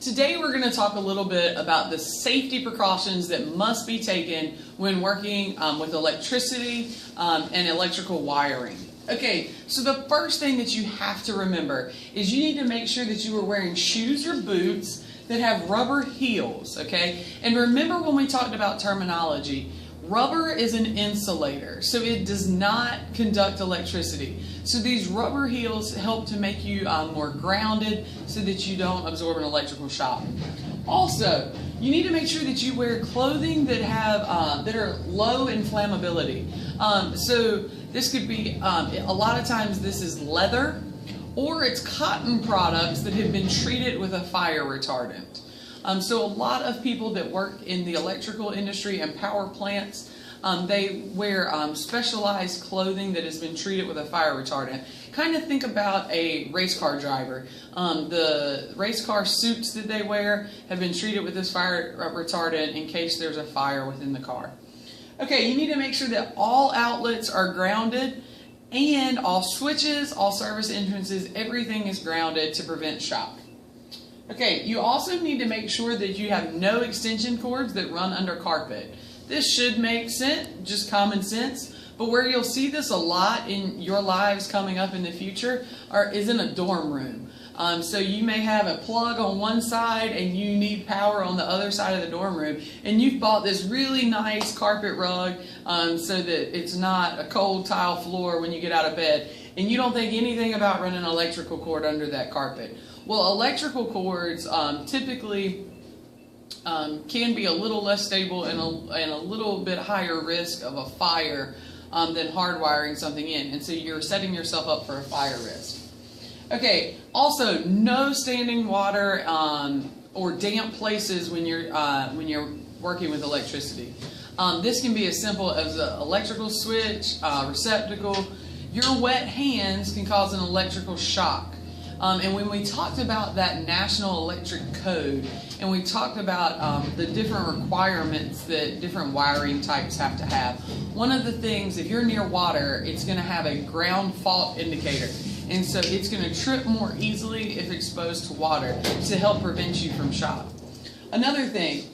Today we're going to talk a little bit about the safety precautions that must be taken when working with electricity and electrical wiring. Okay, so the first thing that you have to remember is you need to make sure that you are wearing shoes or boots that have rubber heels, okay? And remember when we talked about terminology, rubber is an insulator, so it does not conduct electricity. So these rubber heels help to make you more grounded so that you don't absorb an electrical shock. Also, you need to make sure that you wear clothing that have that are low in flammability. So this could be, a lot of times this is leather, or it's cotton products that have been treated with a fire retardant. So a lot of people that work in the electrical industry and power plants, they wear specialized clothing that has been treated with a fire retardant. Kind of think about a race car driver. The race car suits that they wear have been treated with this fire retardant in case there's a fire within the car. Okay, you need to make sure that all outlets are grounded and all switches, all service entrances, everything is grounded to prevent shock. Okay, you also need to make sure that you have no extension cords that run under carpet. This should make sense, just common sense, but where you'll see this a lot in your lives coming up in the future is in a dorm room. So you may have a plug on one side and you need power on the other side of the dorm room, and you've bought this really nice carpet rug so that it's not a cold tile floor when you get out of bed, and you don't think anything about running an electrical cord under that carpet. Well, electrical cords typically can be a little less stable and a little bit higher risk of a fire than hardwiring something in, and so you're setting yourself up for a fire risk. Okay, also no standing water or damp places when you're working with electricity. This can be as simple as an electrical switch, receptacle. Your wet hands can cause an electrical shock. And when we talked about that National Electric Code, and we talked about the different requirements that different wiring types have to have, one of the things, if you're near water, it's going to have a ground fault indicator. And so it's going to trip more easily if exposed to water to help prevent you from shock. Another thing,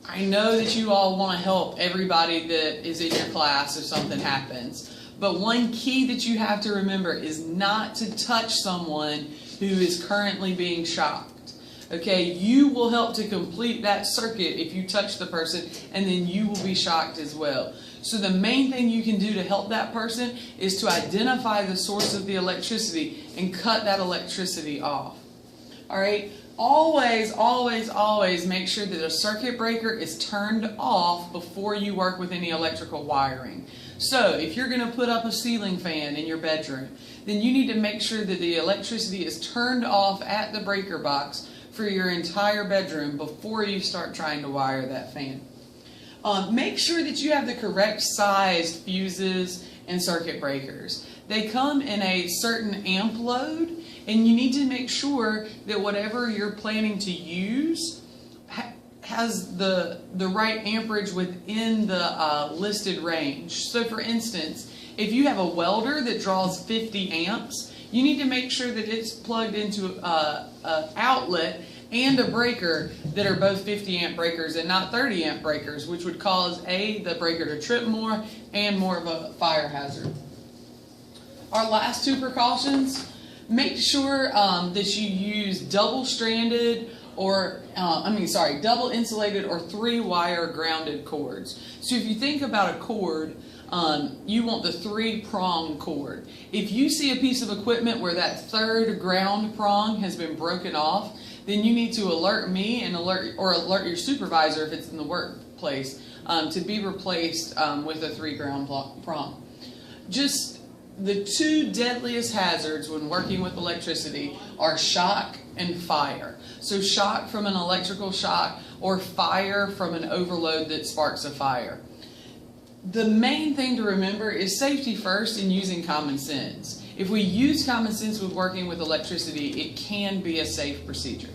I know that you all want to help everybody that is in your class if something happens. But one key that you have to remember is not to touch someone who is currently being shocked. Okay, you will help to complete that circuit if you touch the person, and then you will be shocked as well. So the main thing you can do to help that person is to identify the source of the electricity and cut that electricity off. All right, always, always, always make sure that a circuit breaker is turned off before you work with any electrical wiring. So if you're going to put up a ceiling fan in your bedroom, then you need to make sure that the electricity is turned off at the breaker box for your entire bedroom before you start trying to wire that fan. Make sure that you have the correct sized fuses and circuit breakers. They come in a certain amp load, and you need to make sure that whatever you're planning to use has the right amperage within the listed range. So for instance, if you have a welder that draws 50 amps, you need to make sure that it's plugged into an outlet and a breaker that are both 50 amp breakers and not 30 amp breakers, which would cause the breaker to trip more and more of a fire hazard. Our last two precautions, make sure that you use double insulated or 3-wire grounded cords. So if you think about a cord, you want the 3-prong cord. If you see a piece of equipment where that third ground prong has been broken off, then you need to alert me and alert your supervisor if it's in the workplace to be replaced with a 3-ground prong. Just the two deadliest hazards when working with electricity are shock and fire. So shock from an electrical shock or fire from an overload that sparks a fire. The main thing to remember is safety first and using common sense. If we use common sense with working with electricity, it can be a safe procedure.